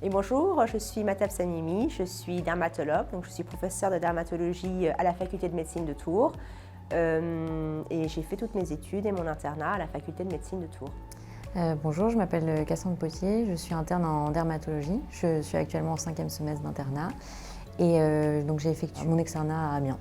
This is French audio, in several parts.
Et bonjour, je suis Mahtab Sanimi, je suis dermatologue, donc je suis professeure de dermatologie à la faculté de médecine de Tours et j'ai fait toutes mes études et mon internat à la faculté de médecine de Tours. Bonjour, je m'appelle Cassandre Potier, je suis interne en dermatologie. Je suis actuellement en 5e semestre d'internat et donc j'ai effectué mon externat à Amiens.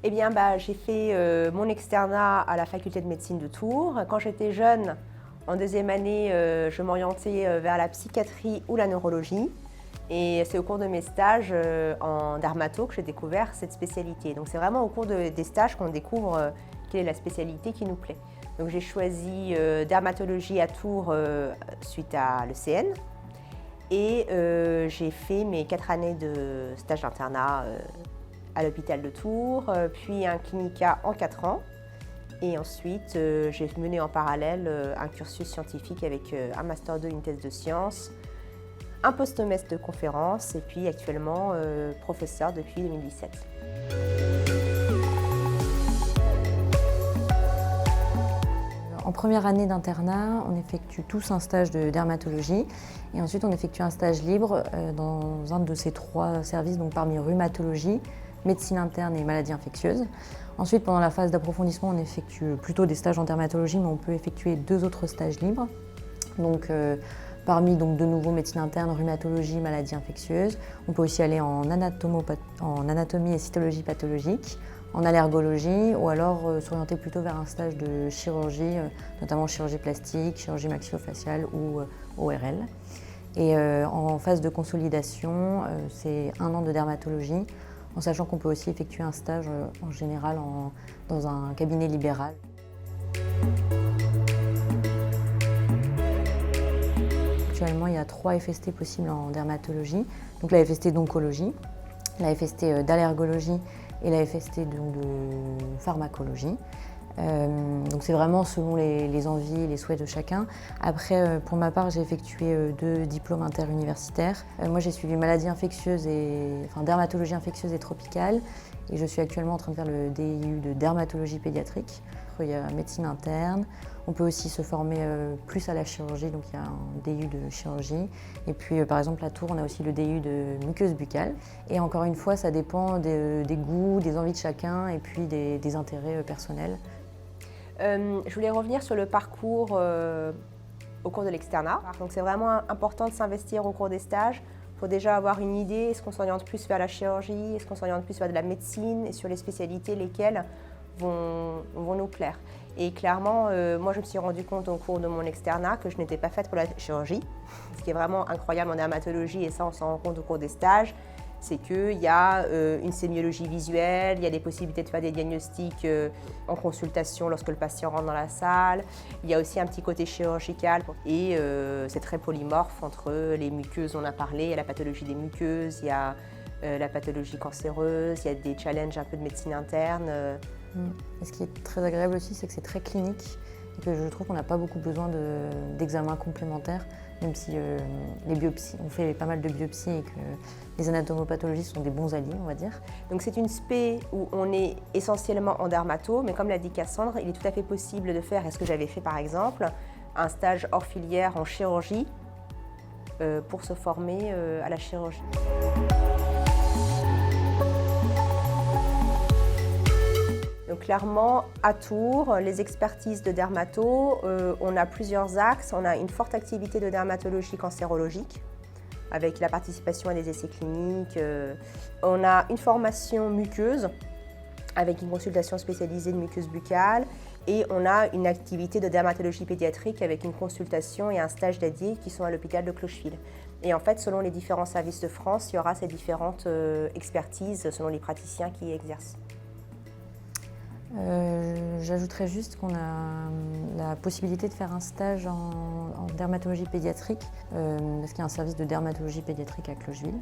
Eh bien, j'ai fait mon externat à la faculté de médecine de Tours. Quand j'étais jeune, en deuxième année, je m'orientais vers la psychiatrie ou la neurologie. Et c'est au cours de mes stages en dermato que j'ai découvert cette spécialité. Donc c'est vraiment au cours des stages qu'on découvre quelle est la spécialité qui nous plaît. Donc j'ai choisi dermatologie à Tours suite à l'ECN. Et j'ai fait mes 4 années de stage d'internat à l'hôpital de Tours, puis un clinica en 4 ans. Et ensuite, j'ai mené en parallèle un cursus scientifique avec un Master 2, une thèse de sciences, un post-semestre de conférence et puis actuellement professeur depuis 2017. En première année d'internat, on effectue tous un stage de dermatologie et ensuite on effectue un stage libre dans un de ces 3 services, donc parmi rhumatologie, médecine interne et maladies infectieuses. Ensuite, pendant la phase d'approfondissement, on effectue plutôt des stages en dermatologie, mais on peut effectuer 2 autres stages libres. Donc, parmi de nouveau médecine interne, rhumatologie, maladies infectieuses. On peut aussi aller en anatomie et cytologie pathologique, en allergologie ou alors s'orienter plutôt vers un stage de chirurgie, notamment chirurgie plastique, chirurgie maxillofaciale ou ORL. Et en phase de consolidation, c'est 1 an de dermatologie, en sachant qu'on peut aussi effectuer un stage en général dans un cabinet libéral. Actuellement, il y a 3 FST possibles en dermatologie. Donc la FST d'oncologie, la FST d'allergologie et la FST de pharmacologie. Donc c'est vraiment selon les envies et les souhaits de chacun. Après, pour ma part, j'ai effectué 2 diplômes interuniversitaires. Moi, j'ai suivi maladies infectieuses dermatologie infectieuse et tropicale. Et je suis actuellement en train de faire le DIU de dermatologie pédiatrique. Il y a médecine interne. On peut aussi se former plus à la chirurgie, donc il y a un DU de chirurgie. Et puis par exemple à Tours, on a aussi le DU de muqueuse buccale. Et encore une fois, ça dépend des goûts, des envies de chacun et puis des intérêts personnels. Je voulais revenir sur le parcours au cours de l'externat. Donc c'est vraiment important de s'investir au cours des stages pour déjà avoir une idée, est-ce qu'on s'oriente plus vers la chirurgie, est-ce qu'on s'oriente plus vers de la médecine et sur les spécialités lesquelles vont nous plaire. Et clairement, moi je me suis rendu compte au cours de mon externat que je n'étais pas faite pour la chirurgie, ce qui est vraiment incroyable en dermatologie et ça on s'en rend compte au cours des stages. C'est qu'il y a une sémiologie visuelle, il y a des possibilités de faire des diagnostics en consultation lorsque le patient rentre dans la salle. Il y a aussi un petit côté chirurgical et c'est très polymorphe entre les muqueuses, on a parlé, il y a la pathologie des muqueuses, il y a la pathologie cancéreuse, il y a des challenges un peu de médecine interne. Et ce qui est très agréable aussi, c'est que c'est très clinique et que je trouve qu'on n'a pas beaucoup besoin d'examens complémentaires, même si les biopsies, on fait pas mal de biopsies et que les anatomopathologistes sont des bons alliés, on va dire. Donc c'est une spé où on est essentiellement en dermato, mais comme l'a dit Cassandre, il est tout à fait possible de faire, et ce que j'avais fait par exemple, un stage hors filière en chirurgie pour se former à la chirurgie. Donc clairement, à Tours, les expertises de dermato, on a plusieurs axes. On a une forte activité de dermatologie cancérologique, avec la participation à des essais cliniques. On a une formation muqueuse, avec une consultation spécialisée de muqueuse buccale. Et on a une activité de dermatologie pédiatrique avec une consultation et un stage dédié qui sont à l'hôpital de Clocheville. Et en fait, selon les différents services de France, il y aura ces différentes expertises selon les praticiens qui y exercent. J'ajouterais juste qu'on a la possibilité de faire un stage en dermatologie pédiatrique, parce qu'il y a un service de dermatologie pédiatrique à Clocheville.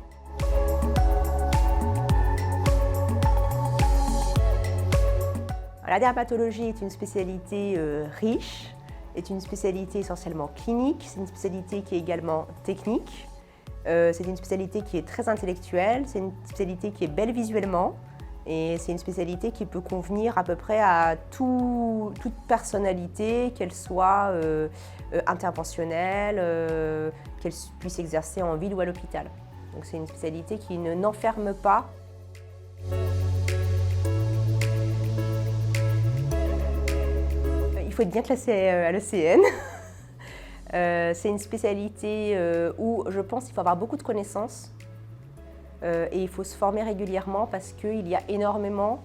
La dermatologie est une spécialité riche, est une spécialité essentiellement clinique, c'est une spécialité qui est également technique, c'est une spécialité qui est très intellectuelle, c'est une spécialité qui est belle visuellement Et c'est une spécialité qui peut convenir à peu près à toute personnalité, qu'elle soit interventionnelle, qu'elle puisse exercer en ville ou à l'hôpital. Donc c'est une spécialité qui n'enferme pas. Il faut être bien classé à l'ECN. C'est une spécialité où je pense qu'il faut avoir beaucoup de connaissances et il faut se former régulièrement parce qu'il y a énormément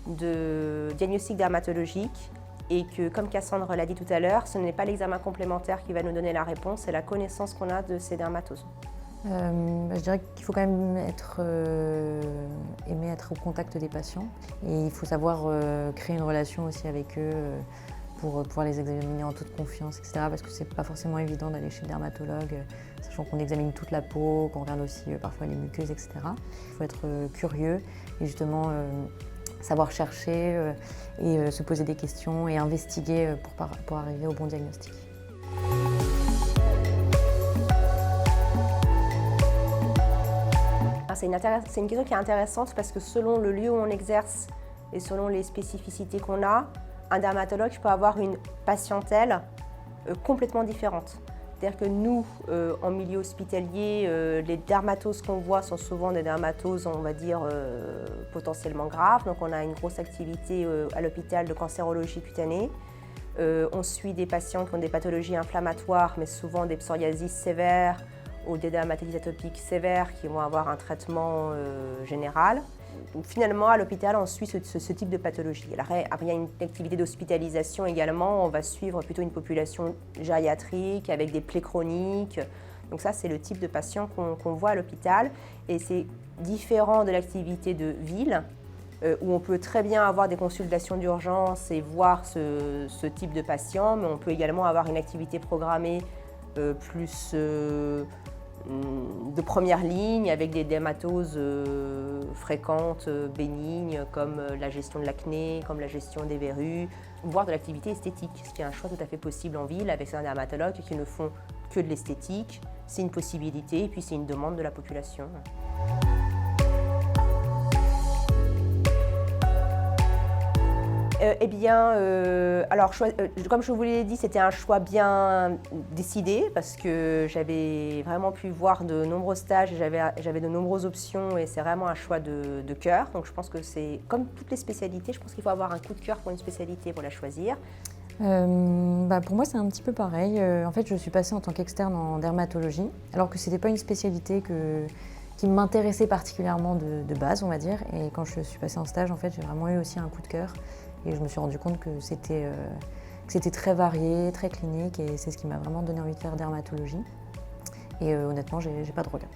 de diagnostics dermatologiques et que, comme Cassandre l'a dit tout à l'heure, ce n'est pas l'examen complémentaire qui va nous donner la réponse, c'est la connaissance qu'on a de ces dermatoses. Je dirais qu'il faut quand même aimer être au contact des patients et il faut savoir créer une relation aussi avec eux pour pouvoir les examiner en toute confiance, etc. Parce que c'est pas forcément évident d'aller chez le dermatologue, sachant qu'on examine toute la peau, qu'on regarde aussi parfois les muqueuses, etc. Il faut être curieux et justement savoir chercher et se poser des questions et investiguer pour arriver au bon diagnostic. C'est une question qui est intéressante parce que selon le lieu où on exerce et selon les spécificités qu'on a, un dermatologue peut avoir une patientèle complètement différente. C'est-à-dire que nous, en milieu hospitalier, les dermatoses qu'on voit sont souvent des dermatoses, on va dire, potentiellement graves. Donc on a une grosse activité à l'hôpital de cancérologie cutanée. On suit des patients qui ont des pathologies inflammatoires, mais souvent des psoriasis sévères ou des dermatites atopiques sévères qui vont avoir un traitement général. Finalement, à l'hôpital, on suit ce type de pathologie. Alors, il y a une activité d'hospitalisation également. On va suivre plutôt une population gériatrique avec des plaies chroniques. Donc ça, c'est le type de patient qu'on voit à l'hôpital. Et c'est différent de l'activité de ville, où on peut très bien avoir des consultations d'urgence et voir ce type de patient, mais on peut également avoir une activité programmée plus de première ligne avec des dermatoses fréquentes, bénignes, comme la gestion de l'acné, comme la gestion des verrues, voire de l'activité esthétique, ce qui est un choix tout à fait possible en ville avec certains dermatologues qui ne font que de l'esthétique. C'est une possibilité et puis c'est une demande de la population. Comme je vous l'ai dit, c'était un choix bien décidé parce que j'avais vraiment pu voir de nombreux stages, j'avais de nombreuses options et c'est vraiment un choix de cœur. Donc je pense que c'est comme toutes les spécialités, je pense qu'il faut avoir un coup de cœur pour une spécialité pour la choisir. Pour moi, c'est un petit peu pareil. En fait, je suis passée en tant qu'externe en dermatologie, alors que ce n'était pas une spécialité qui m'intéressait particulièrement de base, on va dire. Et quand je suis passée en stage, en fait, j'ai vraiment eu aussi un coup de cœur. Et je me suis rendu compte que c'était très varié, très clinique, et c'est ce qui m'a vraiment donné envie de faire dermatologie. Et honnêtement, j'ai pas de regret.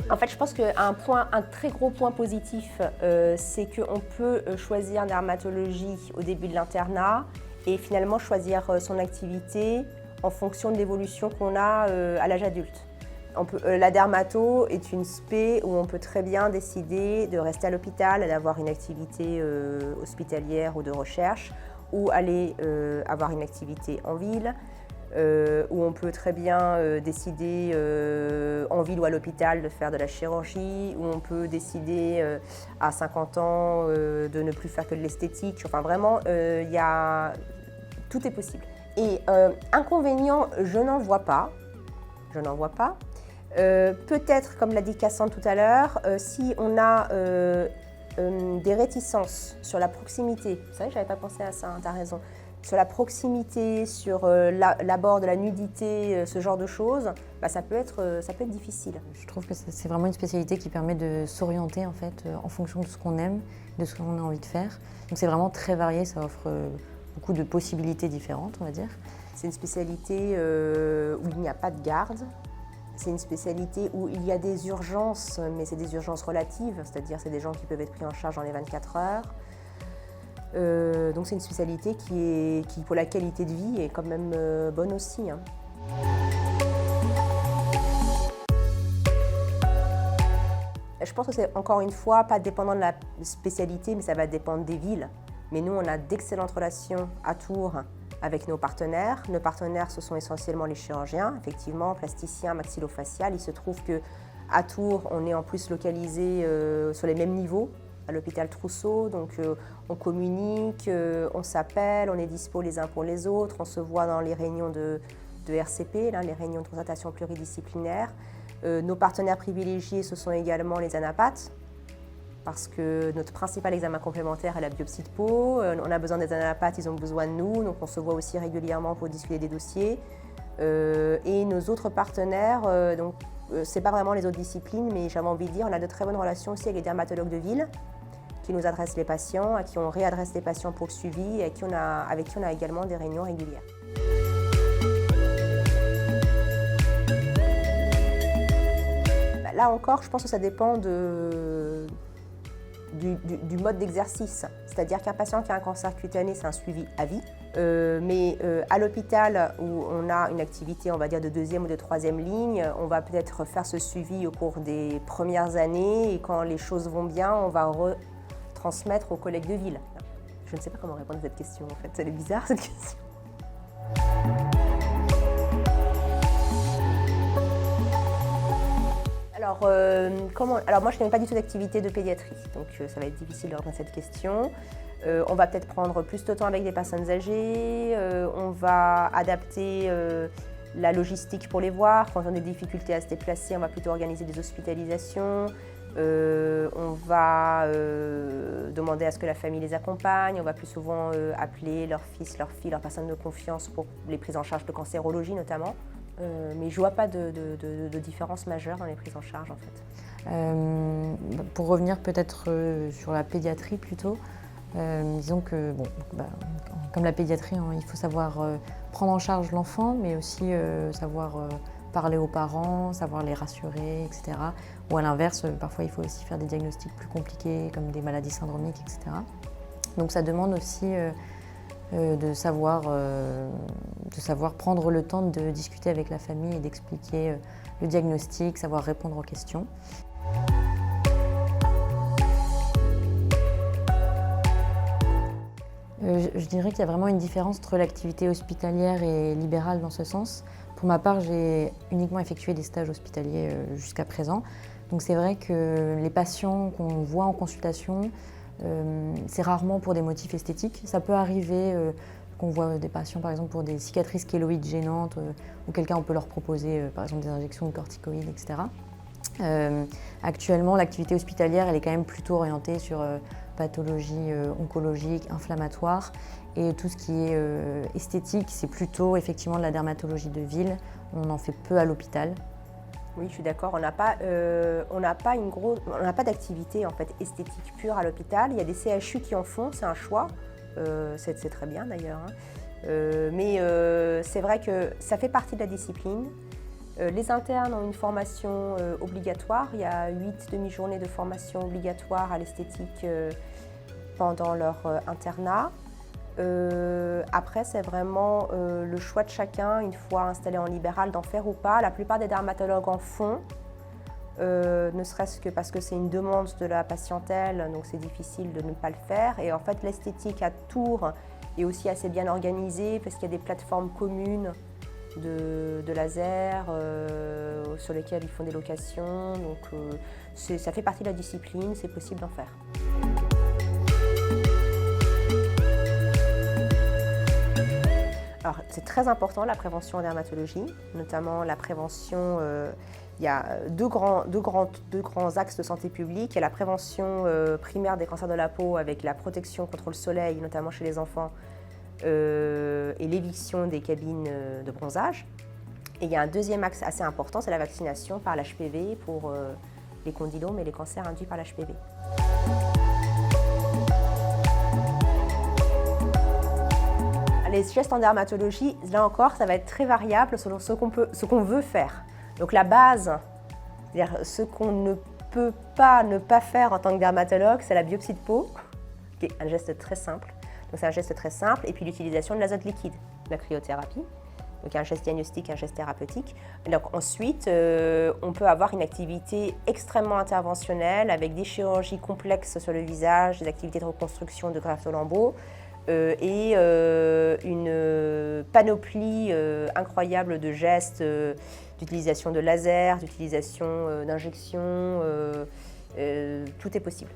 En fait, je pense qu'un très gros point positif, c'est qu'on peut choisir dermatologie au début de l'internat et finalement choisir son activité en fonction de l'évolution qu'on a à l'âge adulte. La dermato est une spé où on peut très bien décider de rester à l'hôpital, d'avoir une activité hospitalière ou de recherche, ou aller avoir une activité en ville, où on peut très bien décider en ville ou à l'hôpital de faire de la chirurgie, où on peut décider à 50 ans de ne plus faire que de l'esthétique. Enfin vraiment, tout est possible. Et inconvénient, je n'en vois pas. Peut-être, comme l'a dit Cassandre tout à l'heure, si on a des réticences sur la proximité, c'est vrai que je n'avais pas pensé à ça, hein, tu as raison, sur la proximité, sur l'abord de la nudité, ce genre de choses, ça peut être difficile. Je trouve que c'est vraiment une spécialité qui permet de s'orienter en fait en fonction de ce qu'on aime, de ce qu'on a envie de faire. Donc c'est vraiment très varié, ça offre beaucoup de possibilités différentes, on va dire. C'est une spécialité où il n'y a pas de garde. C'est une spécialité où il y a des urgences, mais c'est des urgences relatives, c'est-à-dire c'est des gens qui peuvent être pris en charge dans les 24 heures. Donc c'est une spécialité qui, pour la qualité de vie, est quand même bonne aussi, hein. Je pense que c'est encore une fois pas dépendant de la spécialité, mais ça va dépendre des villes. Mais nous, on a d'excellentes relations à Tours avec nos partenaires. Nos partenaires, ce sont essentiellement les chirurgiens, effectivement, plasticiens, maxillofacial. Il se trouve qu'à Tours, on est en plus localisé sur les mêmes niveaux, à l'hôpital Trousseau, donc on communique, on s'appelle, on est dispo les uns pour les autres, on se voit dans les réunions de RCP, là, les réunions de concertation pluridisciplinaire. Nos partenaires privilégiés, ce sont également les anapathes, parce que notre principal examen complémentaire est la biopsie de peau. On a besoin des anapathes, ils ont besoin de nous, donc on se voit aussi régulièrement pour discuter des dossiers. Et nos autres partenaires, donc c'est pas vraiment les autres disciplines, mais j'avais envie de dire, on a de très bonnes relations aussi avec les dermatologues de ville, qui nous adressent les patients, à qui on réadresse les patients pour le suivi, et avec qui on a également des réunions régulières. Là encore, je pense que ça dépend du mode d'exercice. C'est-à-dire qu'un patient qui a un cancer cutané, c'est un suivi à vie. Mais à l'hôpital, où on a une activité, on va dire, de deuxième ou de troisième ligne, on va peut-être faire ce suivi au cours des premières années, et quand les choses vont bien, on va retransmettre aux collègues de ville. Je ne sais pas comment répondre à cette question, en fait. Elle est bizarre, cette question. Alors moi, je n'ai pas du tout d'activité de pédiatrie, donc ça va être difficile de répondre à cette question. On va peut-être prendre plus de temps avec des personnes âgées, on va adapter la logistique pour les voir. Quand on a des difficultés à se déplacer, on va plutôt organiser des hospitalisations. On va demander à ce que la famille les accompagne. On va plus souvent appeler leur fils, leur fille, leur personne de confiance pour les prises en charge de cancérologie notamment. Mais je ne vois pas de différence majeure dans les prises en charge en fait. Pour revenir peut-être sur la pédiatrie plutôt, disons que comme la pédiatrie, hein, il faut savoir prendre en charge l'enfant, mais aussi savoir parler aux parents, savoir les rassurer, etc. Ou à l'inverse, parfois il faut aussi faire des diagnostics plus compliqués comme des maladies syndromiques, etc. Donc ça demande aussi de savoir prendre le temps de discuter avec la famille et d'expliquer le diagnostic, savoir répondre aux questions. Je dirais qu'il y a vraiment une différence entre l'activité hospitalière et libérale dans ce sens. Pour ma part, j'ai uniquement effectué des stages hospitaliers jusqu'à présent. Donc c'est vrai que les patients qu'on voit en consultation, c'est rarement pour des motifs esthétiques. Ça peut arriver qu'on voit des patients par exemple pour des cicatrices kéloïdes gênantes, ou quelqu'un on peut leur proposer par exemple des injections de corticoïdes, etc. Actuellement, l'activité hospitalière elle est quand même plutôt orientée sur pathologie oncologique, inflammatoire, et tout ce qui est esthétique, c'est plutôt effectivement de la dermatologie de ville. On en fait peu à l'hôpital. Oui, je suis d'accord. On n'a pas d'activité en fait esthétique pure à l'hôpital. Il y a des CHU qui en font, c'est un choix. C'est très bien d'ailleurs. Hein. Mais c'est vrai que ça fait partie de la discipline. Les internes ont une formation obligatoire. Il y a 8 demi-journées de formation obligatoire à l'esthétique pendant leur internat. Après, c'est vraiment le choix de chacun, une fois installé en libéral, d'en faire ou pas. La plupart des dermatologues en font, ne serait-ce que parce que c'est une demande de la patientèle, donc c'est difficile de ne pas le faire. Et en fait, l'esthétique à Tours est aussi assez bien organisée parce qu'il y a des plateformes communes de laser sur lesquelles ils font des locations. Donc ça fait partie de la discipline, c'est possible d'en faire. Alors, c'est très important la prévention en dermatologie, notamment la prévention. Il y a deux grands axes de santé publique. Il y a la prévention primaire des cancers de la peau avec la protection contre le soleil, notamment chez les enfants, et l'éviction des cabines de bronzage. Et il y a un deuxième axe assez important, c'est la vaccination par l'HPV pour les condylomes et les cancers induits par l'HPV. Les gestes en dermatologie, là encore, ça va être très variable selon ce qu'on veut faire. Donc la base, c'est-à-dire ce qu'on ne peut pas ne pas faire en tant que dermatologue, c'est la biopsie de peau, qui est un geste très simple. Donc c'est un geste très simple, et puis l'utilisation de l'azote liquide, la cryothérapie. Donc un geste diagnostique, un geste thérapeutique. Donc ensuite, on peut avoir une activité extrêmement interventionnelle avec des chirurgies complexes sur le visage, des activités de reconstruction de greffe de lambeaux, et une panoplie incroyable de gestes, d'utilisation de laser, d'utilisation d'injections, tout est possible.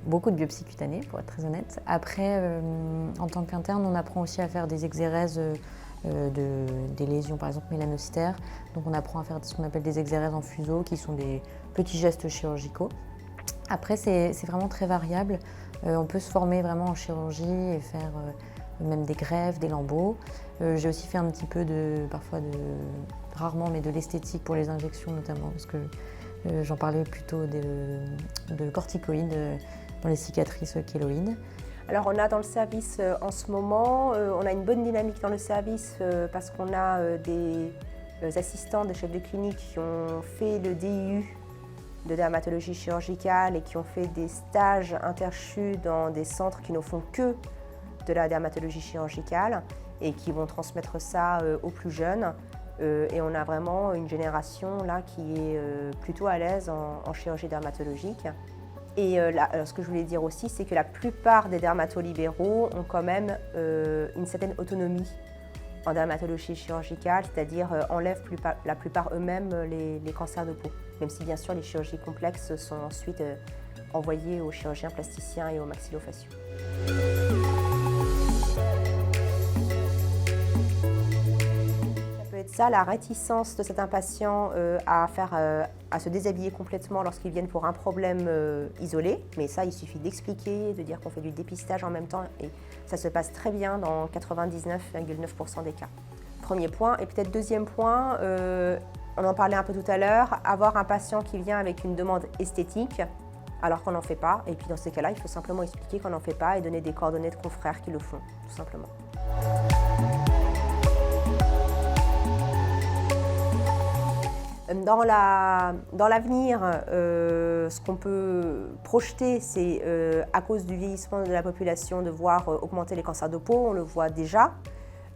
Beaucoup de biopsies cutanées, pour être très honnête. Après, en tant qu'interne, on apprend aussi à faire des exérèses des lésions, par exemple mélanocytaires. Donc on apprend à faire ce qu'on appelle des exérèses en fuseau, qui sont des petits gestes chirurgicaux. Après, c'est vraiment très variable. On peut se former vraiment en chirurgie et faire même des greffes, des lambeaux. J'ai aussi fait un petit peu rarement, mais de l'esthétique pour les injections notamment, parce que j'en parlais plutôt de corticoïdes dans les cicatrices kéloïdes. Alors on a dans le service en ce moment, on a une bonne dynamique dans le service parce qu'on a des assistants, des chefs de clinique qui ont fait le DIU de dermatologie chirurgicale et qui ont fait des stages interchus dans des centres qui ne font que de la dermatologie chirurgicale et qui vont transmettre ça aux plus jeunes. Et on a vraiment une génération là qui est plutôt à l'aise en chirurgie dermatologique. Et ce que je voulais dire aussi, c'est que la plupart des dermatolibéraux ont quand même une certaine autonomie en dermatologie chirurgicale, c'est-à-dire enlèvent la plupart eux-mêmes les cancers de peau, même si bien sûr les chirurgies complexes sont ensuite envoyées aux chirurgiens plasticiens et aux maxillofaciaux. Ça, la réticence de certains patients à se déshabiller complètement lorsqu'ils viennent pour un problème isolé, mais ça, il suffit d'expliquer, de dire qu'on fait du dépistage en même temps et ça se passe très bien dans 99,9% des cas. Premier point. Et peut-être deuxième point, on en parlait un peu tout à l'heure, avoir un patient qui vient avec une demande esthétique alors qu'on n'en fait pas. Et puis dans ces cas-là, il faut simplement expliquer qu'on n'en fait pas et donner des coordonnées de confrères qui le font, tout simplement. Dans l'avenir, ce qu'on peut projeter, c'est à cause du vieillissement de la population de voir augmenter les cancers de peau. On le voit déjà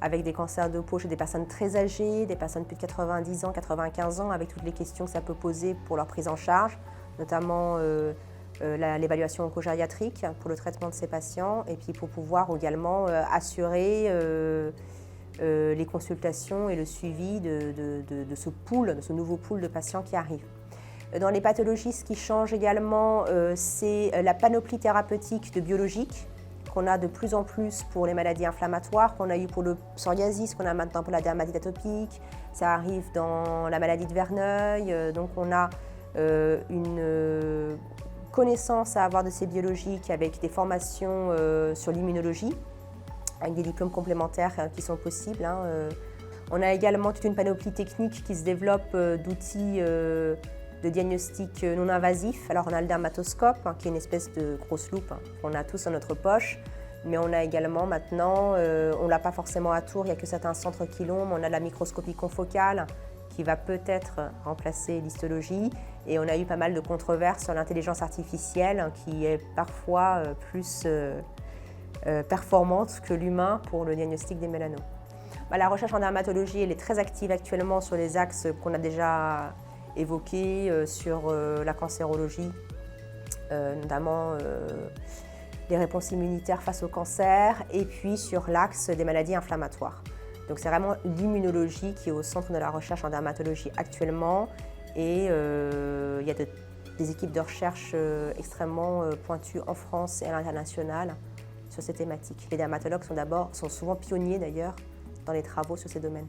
avec des cancers de peau chez des personnes très âgées, des personnes plus de 90 ans, 95 ans, avec toutes les questions que ça peut poser pour leur prise en charge, notamment l'évaluation oncogériatrique pour le traitement de ces patients et puis pour pouvoir également assurer les consultations et le suivi de ce nouveau pool de patients qui arrivent. Dans les pathologies, ce qui change également, c'est la panoplie thérapeutique de biologiques qu'on a de plus en plus pour les maladies inflammatoires, qu'on a eu pour le psoriasis, qu'on a maintenant pour la dermatite atopique, ça arrive dans la maladie de Verneuil, donc on a une connaissance à avoir de ces biologiques avec des formations sur l'immunologie, avec des diplômes complémentaires qui sont possibles. On a également toute une panoplie technique qui se développe d'outils de diagnostic non invasif. Alors on a le dermatoscope, qui est une espèce de grosse loupe qu'on a tous dans notre poche, mais on a également maintenant, on ne l'a pas forcément à Tours, il n'y a que certains centres qui l'ont, mais on a la microscopie confocale qui va peut-être remplacer l'histologie. Et on a eu pas mal de controverses sur l'intelligence artificielle qui est parfois plus performante que l'humain pour le diagnostic des mélanomes. La recherche en dermatologie elle est très active actuellement sur les axes qu'on a déjà évoqués, sur la cancérologie, notamment les réponses immunitaires face au cancer, et puis sur l'axe des maladies inflammatoires. Donc c'est vraiment l'immunologie qui est au centre de la recherche en dermatologie actuellement, et il y a des équipes de recherche extrêmement pointues en France et à l'international sur ces thématiques. Les dermatologues sont souvent pionniers d'ailleurs dans les travaux sur ces domaines.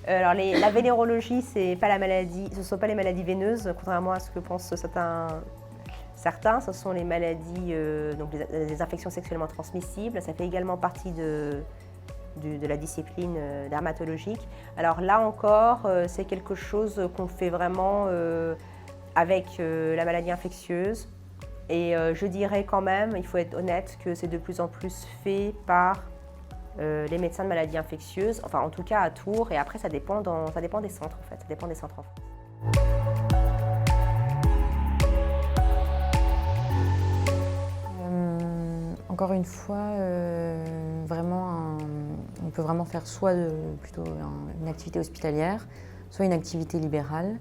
Alors la vénérologie, ce ne sont pas les maladies veineuses, contrairement à ce que pensent certains, ce sont les maladies, donc les infections sexuellement transmissibles. Ça fait également partie de la discipline dermatologique. Alors là encore, c'est quelque chose qu'on fait vraiment avec la maladie infectieuse. Et je dirais quand même, il faut être honnête, que c'est de plus en plus fait par les médecins de maladies infectieuses, enfin en tout cas à Tours, et après ça dépend des centres en fait, ça dépend des centres en France. Encore une fois, on peut vraiment faire soit plutôt une activité hospitalière, soit une activité libérale,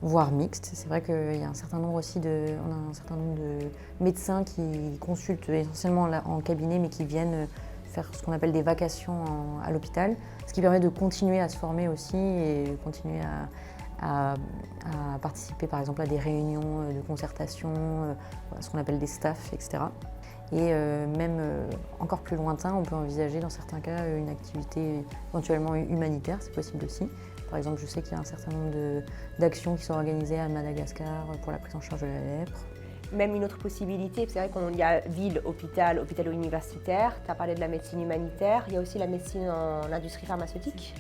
voire mixte. C'est vrai qu'il y a un certain nombre aussi on a un certain nombre de médecins qui consultent essentiellement en cabinet, mais qui viennent faire ce qu'on appelle des vacations à l'hôpital, ce qui permet de continuer à se former aussi et continuer à participer par exemple à des réunions de concertation, ce qu'on appelle des staffs, etc. Et même encore plus lointain, on peut envisager dans certains cas une activité éventuellement humanitaire, c'est possible aussi. Par exemple, je sais qu'il y a un certain nombre d'actions qui sont organisées à Madagascar pour la prise en charge de la lèpre. Même une autre possibilité, c'est vrai qu'il y a ville, hôpital, hôpitalo-universitaire, tu as parlé de la médecine humanitaire, il y a aussi la médecine en industrie pharmaceutique.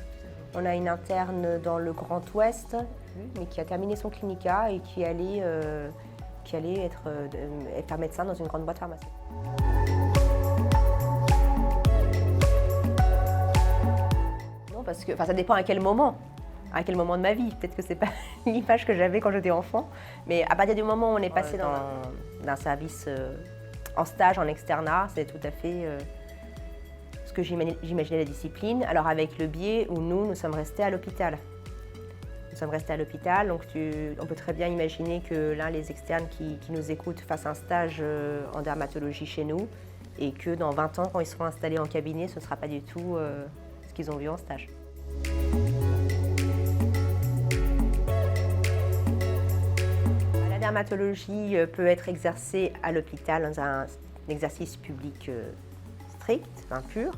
On a une interne dans le Grand Ouest, mais qui a terminé son clinica et qui allait être médecin dans une grande boîte pharmaceutique. Non, parce que ça dépend à quel moment de ma vie. Peut-être que c'est pas l'image que j'avais quand j'étais enfant, mais à partir du moment où on est passé d'un service en stage, en externat, c'est tout à fait ce que j'imaginais la discipline. Alors avec le biais où nous sommes restés à l'hôpital. Nous sommes restés à l'hôpital, donc on peut très bien imaginer que l'un des externes qui nous écoutent fasse un stage en dermatologie chez nous et que dans 20 ans, quand ils seront installés en cabinet, ce ne sera pas du tout ce qu'ils ont vu en stage. La dermatologie peut être exercée à l'hôpital dans un exercice public strict, pur,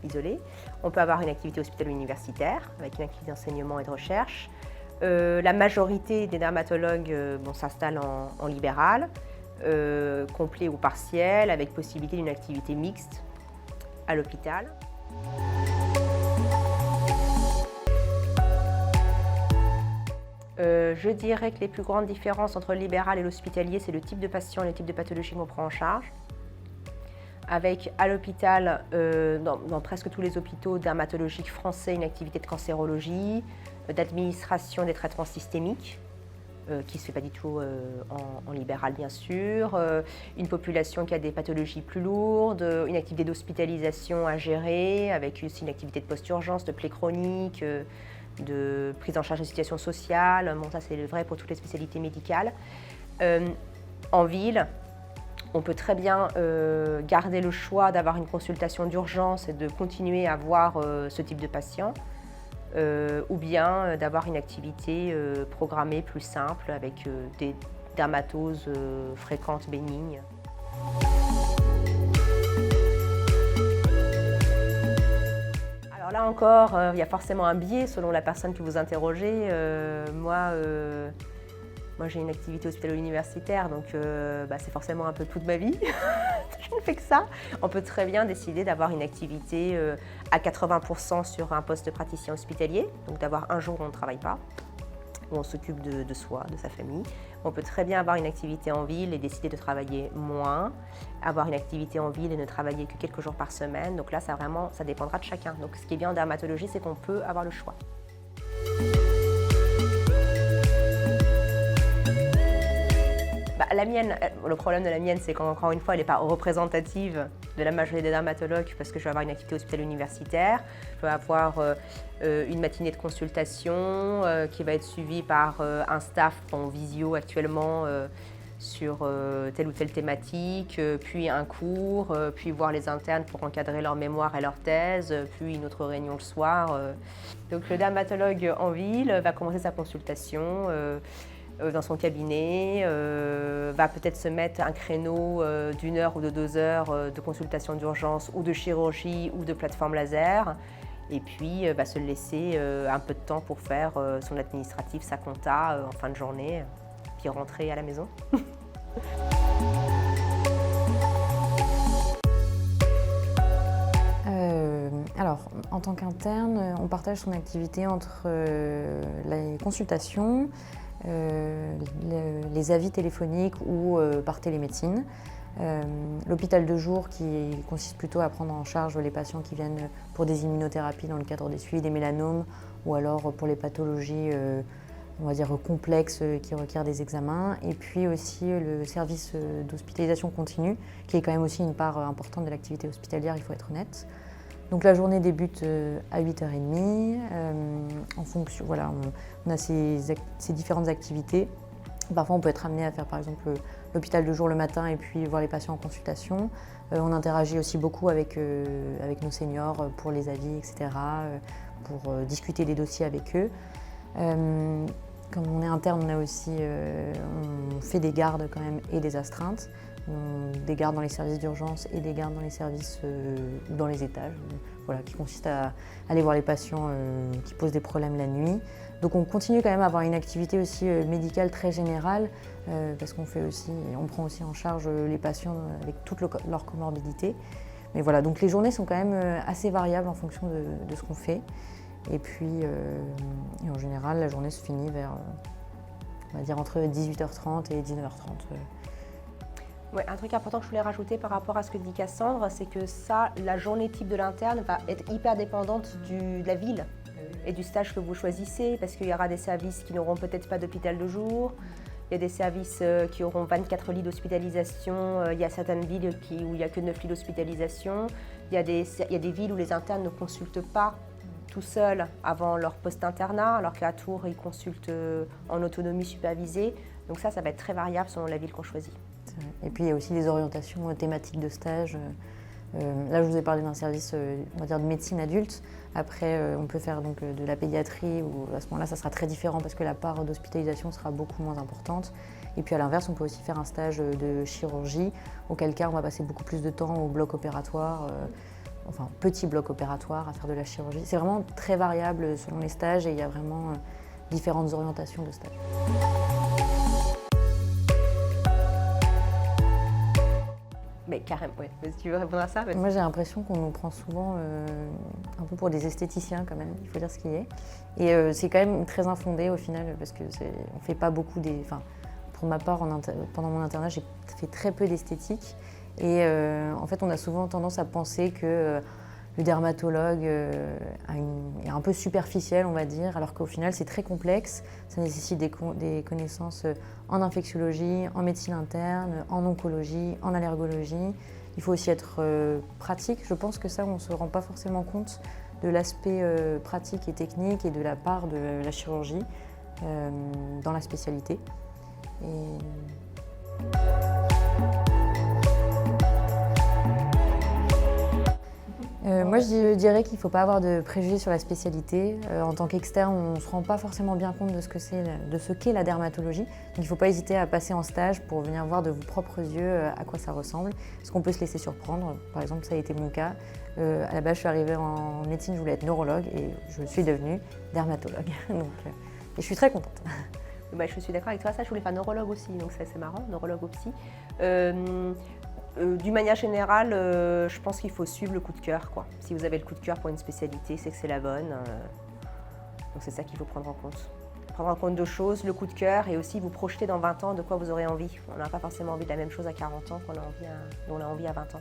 isolé. On peut avoir une activité hospitalo-universitaire avec une activité d'enseignement et de recherche. La majorité des dermatologues s'installent en libéral, complet ou partiel, avec possibilité d'une activité mixte à l'hôpital. Je dirais que les plus grandes différences entre le libéral et l'hospitalier, c'est le type de patient et le type de pathologie qu'on prend en charge. Avec à l'hôpital, dans presque tous les hôpitaux dermatologiques français, une activité de cancérologie, d'administration des traitements systémiques, qui ne se fait pas du tout en libéral bien sûr, une population qui a des pathologies plus lourdes, une activité d'hospitalisation à gérer, avec aussi une activité de post-urgence, de plaies chroniques, de prise en charge de situations sociales. Bon, ça c'est vrai pour toutes les spécialités médicales. En ville, on peut très bien garder le choix d'avoir une consultation d'urgence et de continuer à voir ce type de patient, ou bien d'avoir une activité programmée plus simple avec des dermatoses fréquentes, bénignes. Alors là encore, il y a forcément un biais selon la personne que vous interrogez. Moi, j'ai une activité hospitalo-universitaire, donc c'est forcément un peu toute ma vie. Je ne fais que ça. On peut très bien décider d'avoir une activité à 80% sur un poste de praticien hospitalier, donc d'avoir un jour où on ne travaille pas, où on s'occupe de soi, de sa famille. On peut très bien avoir une activité en ville et décider de travailler moins, avoir une activité en ville et ne travailler que quelques jours par semaine. Donc là, ça dépendra de chacun. Donc ce qui est bien en dermatologie, c'est qu'on peut avoir le choix. La mienne, le problème de la mienne, c'est qu'encore une fois, elle n'est pas représentative de la majorité des dermatologues parce que je vais avoir une activité hospitalo-universitaire, je vais avoir une matinée de consultation qui va être suivie par un staff en visio actuellement sur telle ou telle thématique, puis un cours, puis voir les internes pour encadrer leur mémoire et leur thèse, puis une autre réunion le soir. Donc le dermatologue en ville va commencer sa consultation dans son cabinet, va peut-être se mettre un créneau d'1 heure ou de 2 heures de consultation d'urgence ou de chirurgie ou de plateforme laser, et puis va se laisser un peu de temps pour faire son administratif, sa compta en fin de journée, puis rentrer à la maison. Alors, en tant qu'interne, on partage son activité entre les consultations, les avis téléphoniques ou par télémédecine. L'hôpital de jour qui consiste plutôt à prendre en charge les patients qui viennent pour des immunothérapies dans le cadre des suivis des mélanomes ou alors pour les pathologies on va dire complexes qui requièrent des examens. Et puis aussi le service d'hospitalisation continue qui est quand même aussi une part importante de l'activité hospitalière, il faut être honnête. Donc la journée débute à 8h30. En fonction, voilà, on a ces différentes activités. Parfois, on peut être amené à faire par exemple l'hôpital de jour le matin et puis voir les patients en consultation. On interagit aussi beaucoup avec nos seniors pour les avis, etc., pour discuter des dossiers avec eux. Comme on est interne, on fait des gardes quand même et des astreintes. Des gardes dans les services d'urgence et des gardes dans les services ou dans les étages, voilà, qui consistent à aller voir les patients qui posent des problèmes la nuit. Donc on continue quand même à avoir une activité aussi médicale très générale parce on prend aussi en charge les patients avec toutes leurs comorbidités. Mais voilà, donc les journées sont quand même assez variables en fonction de ce qu'on fait. Et puis en général, la journée se finit vers, on va dire, entre 18h30 et 19h30. Ouais, un truc important que je voulais rajouter par rapport à ce que dit Cassandre, c'est que ça, la journée type de l'interne va être hyper dépendante de la ville et du stage que vous choisissez, parce qu'il y aura des services qui n'auront peut-être pas d'hôpital de jour, il y a des services qui auront 24 lits d'hospitalisation, il y a certaines villes où il n'y a que 9 lits d'hospitalisation, il y a des villes où les internes ne consultent pas tout seuls avant leur post-internat, alors qu'à Tours, ils consultent en autonomie supervisée. Donc ça va être très variable selon la ville qu'on choisit. Et puis il y a aussi les orientations thématiques de stage. Là, je vous ai parlé d'un service on va dire de médecine adulte. Après, on peut faire donc, de la pédiatrie, où à ce moment-là, ça sera très différent parce que la part d'hospitalisation sera beaucoup moins importante. Et puis à l'inverse, on peut aussi faire un stage de chirurgie, auquel cas on va passer beaucoup plus de temps au bloc opératoire, enfin petit bloc opératoire, à faire de la chirurgie. C'est vraiment très variable selon les stages et il y a vraiment différentes orientations de stage. Mais carrément, ouais. Tu veux répondre à ça? Moi, j'ai l'impression qu'on nous prend souvent un peu pour des esthéticiens quand même, il faut dire ce qui est. Et c'est quand même très infondé au final, parce qu'on ne fait pas beaucoup des... Enfin, pour ma part, pendant mon internat, j'ai fait très peu d'esthétique. Et en fait, on a souvent tendance à penser que le dermatologue est un peu superficiel, on va dire, alors qu'au final, c'est très complexe. Ça nécessite des connaissances en infectiologie, en médecine interne, en oncologie, en allergologie. Il faut aussi être pratique. Je pense que ça, on ne se rend pas forcément compte de l'aspect pratique et technique et de la part de la chirurgie dans la spécialité. Moi, je dirais qu'il ne faut pas avoir de préjugés sur la spécialité. En tant qu'externe, on ne se rend pas forcément bien compte de ce qu'est la dermatologie. Donc il ne faut pas hésiter à passer en stage pour venir voir de vos propres yeux à quoi ça ressemble. Parce qu'on peut se laisser surprendre. Par exemple, ça a été mon cas. À la base, je suis arrivée en médecine, je voulais être neurologue et je suis devenue dermatologue. Et je suis très contente. Bah, je suis d'accord avec toi, ça je voulais faire neurologue aussi, donc ça c'est marrant, neurologue au psy. D'une manière générale, je pense qu'il faut suivre le coup de cœur, quoi. Si vous avez le coup de cœur pour une spécialité, c'est que c'est la bonne. Donc c'est ça qu'il faut prendre en compte. Prendre en compte deux choses, le coup de cœur et aussi vous projeter dans 20 ans de quoi vous aurez envie. On n'a pas forcément envie de la même chose à 40 ans qu'on a envie à 20 ans.